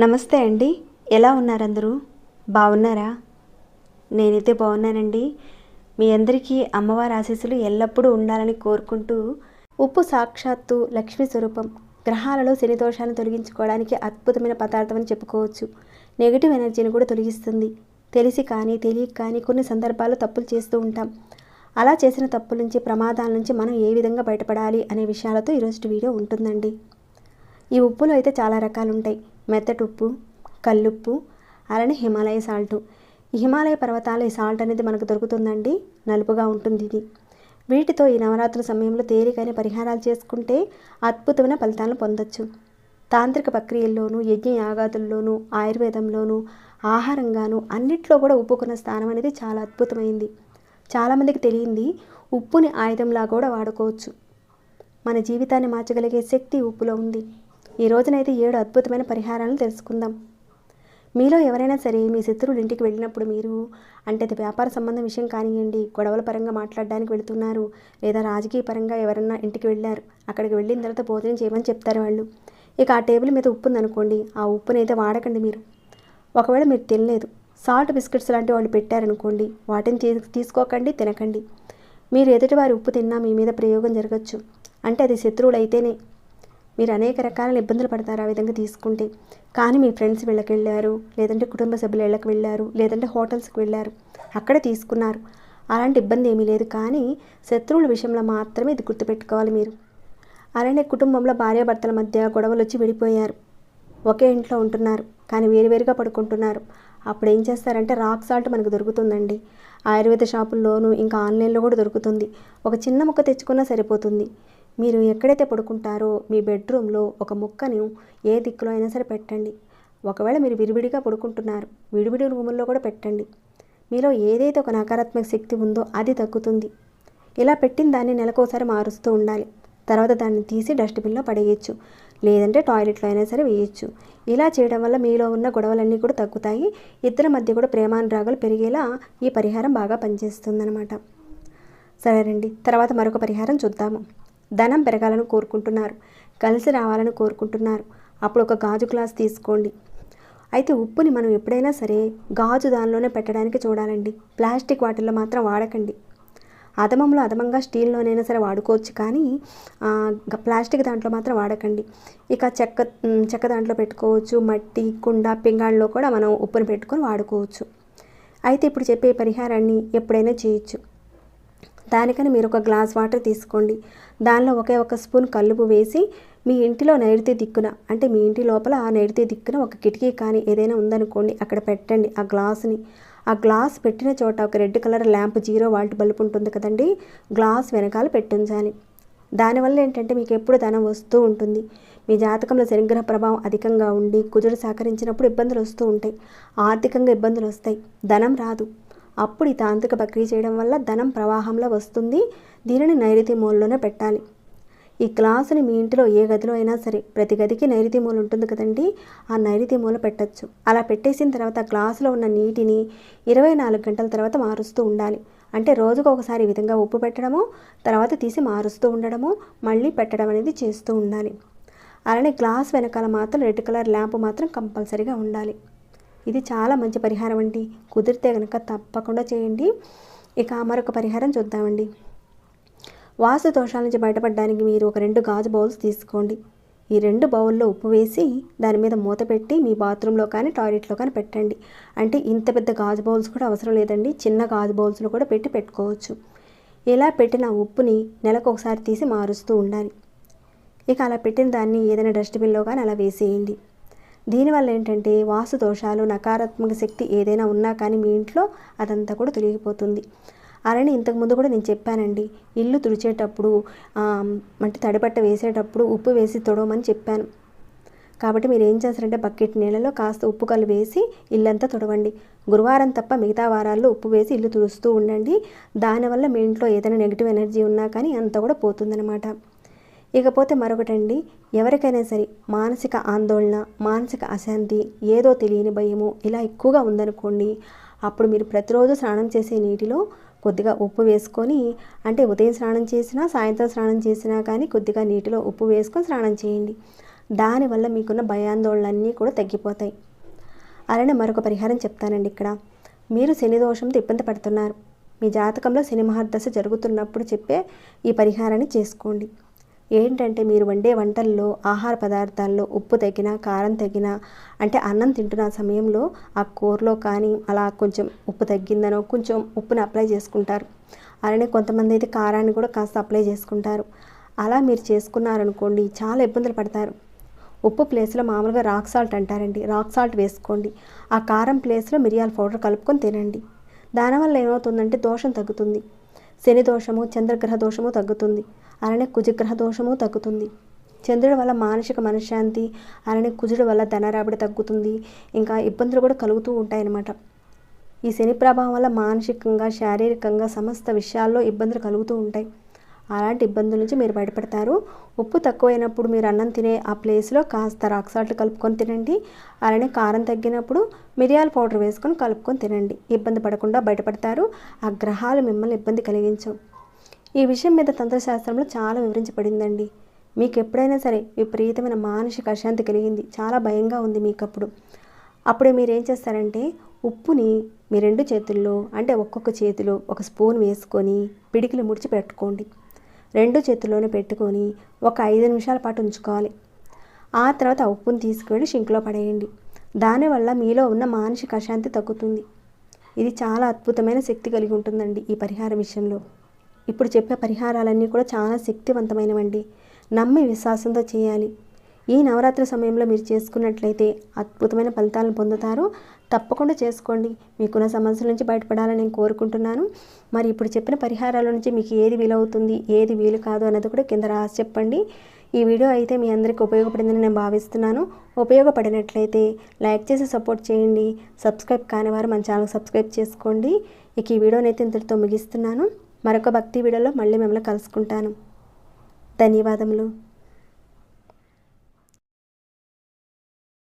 నమస్తే అండి. ఎలా ఉన్నారు అందరూ? బాగున్నారా? నేనైతే బాగున్నానండి. మీ అందరికీ అమ్మవారి ఆశీస్సులు ఎల్లప్పుడూ ఉండాలని కోరుకుంటూ, ఉప్పు సాక్షాత్తు లక్ష్మీ స్వరూపం. గ్రహాలలో శని దోషాలను తొలగించుకోవడానికి అద్భుతమైన పదార్థం అని చెప్పుకోవచ్చు. నెగిటివ్ ఎనర్జీని కూడా తొలగిస్తుంది. తెలిసి కానీ తెలియక కానీ కొన్ని సందర్భాల్లో తప్పులు చేస్తూ ఉంటాం. అలా చేసిన తప్పుల నుంచి, ప్రమాదాల నుంచి మనం ఏ విధంగా బయటపడాలి అనే విషయాలతో ఈరోజు వీడియో ఉంటుందండి. ఈ ఉప్పులో అయితే చాలా రకాలు ఉంటాయి. మెత్తటి ఉప్పు, కల్లుప్పు, అలానే హిమాలయ సాల్టు. ఈ హిమాలయ పర్వతాల ఈ సాల్ట్ అనేది మనకు దొరుకుతుందండి. నలుపుగా ఉంటుంది ఇది. వీటితో ఈ నవరాత్రుల సమయంలో తేలికైన పరిహారాలు చేసుకుంటే అద్భుతమైన ఫలితాలను పొందొచ్చు. తాంత్రిక ప్రక్రియల్లోనూ, యజ్ఞ యాగాదుల్లోనూ, ఆయుర్వేదంలోనూ, ఆహారంగాను అన్నిట్లో కూడా ఉప్పుకున్న స్థానం అనేది చాలా అద్భుతమైంది. చాలామందికి తెలియంది ఉప్పుని ఆయుధంలా కూడా వాడుకోవచ్చు. మన జీవితాన్ని మార్చగలిగే శక్తి ఉప్పులో ఉంది. ఈ రోజునైతే 7 అద్భుతమైన పరిహారాలను తెలుసుకుందాం. మీలో ఎవరైనా సరే మీ శత్రువులు ఇంటికి వెళ్ళినప్పుడు మీరు అంటే అది వ్యాపార సంబంధం విషయం కానివ్వండి, గొడవల పరంగా మాట్లాడడానికి వెళుతున్నారు, లేదా రాజకీయ పరంగా ఎవరన్నా ఇంటికి వెళ్ళారు, అక్కడికి వెళ్ళిన తర్వాత భోజనం చేయమని చెప్తారు వాళ్ళు. ఇక ఆ టేబుల్ మీద ఉప్పు ఉందనుకోండి, ఆ ఉప్పునైతే వాడకండి మీరు. ఒకవేళ మీరు తినలేదు, సాల్ట్ బిస్కెట్స్ లాంటి వాళ్ళు పెట్టారనుకోండి, వాటిని తీసుకోకండి, తినకండి. మీరు ఎదుటి వారి ఉప్పు తిన్నా మీ మీద ప్రయోగం జరగచ్చు. అంటే అది శత్రువులు అయితేనే. మీరు అనేక రకాల ఇబ్బందులు పడతారు ఆ విధంగా తీసుకుంటే. కానీ మీ ఫ్రెండ్స్ వీళ్ళకి వెళ్ళారు, లేదంటే కుటుంబ సభ్యులు ఇళ్ళకి వెళ్ళారు, లేదంటే హోటల్స్కి వెళ్ళారు, అక్కడే తీసుకున్నారు, అలాంటి ఇబ్బంది ఏమీ లేదు. కానీ శత్రువుల విషయంలో మాత్రమే ఇది గుర్తుపెట్టుకోవాలి మీరు. అలానే కుటుంబంలో భార్యాభర్తల మధ్య గొడవలు వచ్చి విడిపోయారు, ఒకే ఇంట్లో ఉంటున్నారు, కానీ వేరువేరుగా పడుకుంటున్నారు. అప్పుడు ఏం చేస్తారంటే రాక్ సాల్ట్ మనకు దొరుకుతుందండి. ఆయుర్వేద షాపుల్లోనూ ఇంకా ఆన్లైన్లో కూడా దొరుకుతుంది. ఒక చిన్న ముక్క తెచ్చుకున్నా సరిపోతుంది. మీరు ఎక్కడైతే పడుకుంటారో మీ బెడ్రూమ్లో ఒక ముక్కను ఏ దిక్కులో అయినా సరే పెట్టండి. ఒకవేళ మీరు విడివిడిగా పడుకుంటున్నారు, విడివిడి రూముల్లో కూడా పెట్టండి. మీలో ఏదైతే ఒక నకారాత్మక శక్తి ఉందో అది తగ్గుతుంది. ఇలా పెట్టిన దాన్ని నెలకోసారి మారుస్తూ ఉండాలి. తర్వాత దాన్ని తీసి డస్ట్బిన్లో పడేయచ్చు, లేదంటే టాయిలెట్లో అయినా సరే వేయచ్చు. ఇలా చేయడం వల్ల మీలో ఉన్న గొడవలన్నీ కూడా తగ్గుతాయి. ఇద్దరి మధ్య కూడా ప్రేమానురాగాలు పెరిగేలా ఈ పరిహారం బాగా పనిచేస్తుందన్నమాట. సరేనండి, తర్వాత మరొక పరిహారం చూద్దాము. ధనం పెరగాలని కోరుకుంటున్నారు, కలిసి రావాలని కోరుకుంటున్నారు. అప్పుడు ఒక గాజు గ్లాస్ తీసుకోండి. అయితే ఉప్పుని మనం ఎప్పుడైనా సరే గాజు దానిలోనే పెట్టడానికి చూడాలండి. ప్లాస్టిక్ వాటిల్లో మాత్రం వాడకండి. అధమంలో అధమంగా స్టీల్లోనైనా సరే వాడుకోవచ్చు, కానీ ప్లాస్టిక్ దాంట్లో మాత్రం వాడకండి. ఇక చెక్క దాంట్లో పెట్టుకోవచ్చు, మట్టి కుండ పింగాళ్ళలో కూడా మనం ఉప్పుని పెట్టుకొని వాడుకోవచ్చు. అయితే ఇప్పుడు చెప్పే పరిహారాన్ని ఎప్పుడైనా చేయొచ్చు. దానికని మీరు ఒక గ్లాస్ వాటర్ తీసుకోండి. దానిలో ఒకే ఒక స్పూన్ కల్లుపు వేసి మీ ఇంటిలో నైరుతి దిక్కున, అంటే మీ ఇంటి లోపల ఆ నైరుతి దిక్కున ఒక కిటికీ కానీ ఏదైనా ఉందనుకోండి, అక్కడ పెట్టండి ఆ గ్లాసుని. ఆ గ్లాస్ పెట్టిన చోట ఒక red colour lamp 0 watt bulb ఉంటుంది కదండి, గ్లాస్ వెనకాల పెట్టించాలి. దానివల్ల ఏంటంటే మీకు ఎప్పుడు ధనం వస్తూ ఉంటుంది. మీ జాతకంలో శనిగ్రహ ప్రభావం అధికంగా ఉండి కుజుడు సహకరించినప్పుడు ఇబ్బందులు వస్తూ ఉంటాయి, ఆర్థికంగా ఇబ్బందులు వస్తాయి, ధనం రాదు. అప్పుడు ఈ తాంత్రిక ప్రక్రియ చేయడం వల్ల ధనం ప్రవాహంలో వస్తుంది. దీనిని నైరుతి మూలలోనే పెట్టాలి. ఈ గ్లాసుని మీ ఇంటిలో ఏ గదిలో అయినా సరే, ప్రతి గదికి నైరుతి మూల ఉంటుంది కదండి, ఆ నైరుతి మూల పెట్టచ్చు. అలా పెట్టేసిన తర్వాత గ్లాసులో ఉన్న నీటిని 24 గంటల తర్వాత మారుస్తూ ఉండాలి. అంటే రోజుకు ఒకసారి ఈ విధంగా ఉప్పు పెట్టడము, తర్వాత తీసి మారుస్తూ ఉండడము, మళ్ళీ పెట్టడం అనేది చేస్తూ ఉండాలి. అలానే గ్లాస్ వెనకాల మాత్రం రెడ్ కలర్ ల్యాంప్ మాత్రం కంపల్సరీగా ఉండాలి. ఇది చాలా మంచి పరిహారం అండి. కుదిరితే కనుక తప్పకుండా చేయండి. ఇక మరొక పరిహారం చూద్దామండి. వాస్తు దోషాల నుంచి బయటపడడానికి మీరు ఒక 2 గాజు బౌల్స్ తీసుకోండి. ఈ 2 బౌల్లో ఉప్పు వేసి దాని మీద మూత పెట్టి మీ బాత్రూంలో కానీ టాయిలెట్లో కానీ పెట్టండి. అంటే ఇంత పెద్ద గాజు బౌల్స్ కూడా అవసరం లేదండి, చిన్న గాజు బౌల్స్లో కూడా పెట్టుకోవచ్చు. ఇలా పెట్టిన ఉప్పుని నెలకు ఒకసారి తీసి మారుస్తూ ఉండాలి. ఇక అలా పెట్టిన దాన్ని ఏదైనా డస్ట్బిన్లో కానీ అలా వేసేయండి. దీనివల్ల ఏంటంటే వాస్తు దోషాలు, నకారాత్మక శక్తి ఏదైనా ఉన్నా కానీ మీ ఇంట్లో అదంతా కూడా తొలగిపోతుంది. అలానే ఇంతకుముందు కూడా నేను చెప్పానండి, ఇల్లు తుడిచేటప్పుడు అంటే తడిబట్ట వేసేటప్పుడు ఉప్పు వేసి తుడవమని చెప్పాను. కాబట్టి మీరు ఏం చేస్తారంటే బకెట్ నీళ్ళలో కాస్త ఉప్పు కల్లు వేసి ఇల్లంతా తుడవండి. గురువారం తప్ప మిగతా వారాల్లో ఉప్పు వేసి ఇల్లు తుడుస్తూ ఉండండి. దానివల్ల మీ ఇంట్లో ఏదైనా నెగిటివ్ ఎనర్జీ ఉన్నా కానీ అంతా కూడా పోతుందన్నమాట. ఇకపోతే మరొకటండి, ఎవరికైనా సరే మానసిక ఆందోళన, మానసిక అశాంతి, ఏదో తెలియని భయము ఇలా ఎక్కువగా ఉందనుకోండి, అప్పుడు మీరు ప్రతిరోజు స్నానం చేసే నీటిలో కొద్దిగా ఉప్పు వేసుకొని, అంటే ఉదయం స్నానం చేసినా సాయంత్రం స్నానం చేసినా కానీ కొద్దిగా నీటిలో ఉప్పు వేసుకొని స్నానం చేయండి. దానివల్ల మీకున్న భయాందోళనలన్నీ కూడా తగ్గిపోతాయి. అలానే మరొక పరిహారం చెప్తానండి ఇక్కడ. మీరు శని దోషంతో ఇబ్బంది పడుతున్నారు. మీ జాతకంలో శని మహర్దశ జరుగుతున్నప్పుడు చెప్పే ఈ పరిహారాన్ని చేసుకోండి. ఏంటంటే మీరు వండే వంటల్లో ఆహార పదార్థాల్లో ఉప్పు తగ్గినా కారం తగ్గినా, అంటే అన్నం తింటున్న సమయంలో ఆ కూరలో కానీ అలా కొంచెం ఉప్పు తగ్గిందనో కొంచెం ఉప్పుని అప్లై చేసుకుంటారు. అలానే కొంతమంది అయితే కారాన్ని కూడా కాస్త అప్లై చేసుకుంటారు. అలా మీరు చేసుకున్నారనుకోండి చాలా ఇబ్బందులు పడతారు. ఉప్పు ప్లేస్లో మామూలుగా రాక్ సాల్ట్ అంటారండి, రాక్ సాల్ట్ వేసుకోండి. ఆ కారం ప్లేస్లో మిరియాల పౌడర్ కలుపుకొని తినండి. దానివల్ల ఏమవుతుందంటే దోషం తగ్గుతుంది. శని దోషము, చంద్రగ్రహ దోషము తగ్గుతుంది. అలానే కుజగ్రహ దోషము తగ్గుతుంది. చంద్రుడి వల్ల మానసిక మనశ్శాంతి, అలానే కుజుడి వల్ల ధనరాబడి తగ్గుతుంది. ఇంకా ఇబ్బందులు కూడా కలుగుతూ ఉంటాయన్నమాట. ఈ శని ప్రభావం వల్ల మానసికంగా, శారీరకంగా సమస్త విషయాల్లో ఇబ్బందులు కలుగుతూ ఉంటాయి. అలాంటి ఇబ్బందుల నుంచి మీరు బయటపడతారు. ఉప్పు తక్కువైనప్పుడు మీరు అన్నం తినే ఆ ప్లేస్లో కాస్త రాక్ సాల్ట్ కలుపుకొని తినండి. అలానే కారం తగ్గినప్పుడు మిరియాల పౌడర్ వేసుకొని కలుపుకొని తినండి. ఇబ్బంది పడకుండా బయటపడతారు. ఆ గ్రహాలు మిమ్మల్ని ఇబ్బంది కలిగించవు. ఈ విషయం మీద తంత్రశాస్త్రంలో చాలా వివరించబడిందండి. మీకు ఎప్పుడైనా సరే విపరీతమైన మానసిక అశాంతి కలిగింది, చాలా భయంగా ఉంది మీకు అప్పుడు మీరు ఏం చేస్తారంటే ఉప్పుని మీ 2 చేతుల్లో, అంటే ఒక్కొక్క చేతిలో ఒక స్పూన్ వేసుకొని పిడికిలు ముడిచి పెట్టుకోండి. 2 చేతుల్లోనే పెట్టుకొని ఒక 5 నిమిషాల పాటు ఉంచుకోవాలి. ఆ తర్వాత ఆ ఉప్పుని తీసుకువెళ్ళి షింక్లో పడేయండి. దానివల్ల మీలో ఉన్న మానసిక అశాంతి తగ్గుతుంది. ఇది చాలా అద్భుతమైన శక్తి కలిగి ఉంటుందండి ఈ పరిహార విషయంలో. ఇప్పుడు చెప్పే పరిహారాలన్నీ కూడా చాలా శక్తివంతమైనవండి. నమ్మి విశ్వాసంతో చేయాలి. ఈ నవరాత్రి సమయంలో మీరు చేసుకున్నట్లయితే అద్భుతమైన ఫలితాలను పొందుతారు. తప్పకుండా చేసుకోండి. మీకున్న సమస్యల నుంచి బయటపడాలని నేను కోరుకుంటున్నాను. మరి ఇప్పుడు చెప్పిన పరిహారాల నుంచి మీకు ఏది వీలవుతుంది, ఏది వీలు కాదు అన్నది కూడా కింద రాసి చెప్పండి. ఈ వీడియో అయితే మీ అందరికీ ఉపయోగపడిందని నేను భావిస్తున్నాను. ఉపయోగపడినట్లయితే లైక్ చేసి సపోర్ట్ చేయండి. సబ్స్క్రైబ్ కాని వారు మన ఛానల్ సబ్స్క్రైబ్ చేసుకోండి. ఇక ఈ వీడియోని అయితే ఇంతటితో ముగిస్తున్నాను. మరొక భక్తి వీడియోలో మళ్ళీ మిమ్మల్ని కలుసుకుంటాను. ధన్యవాదములు.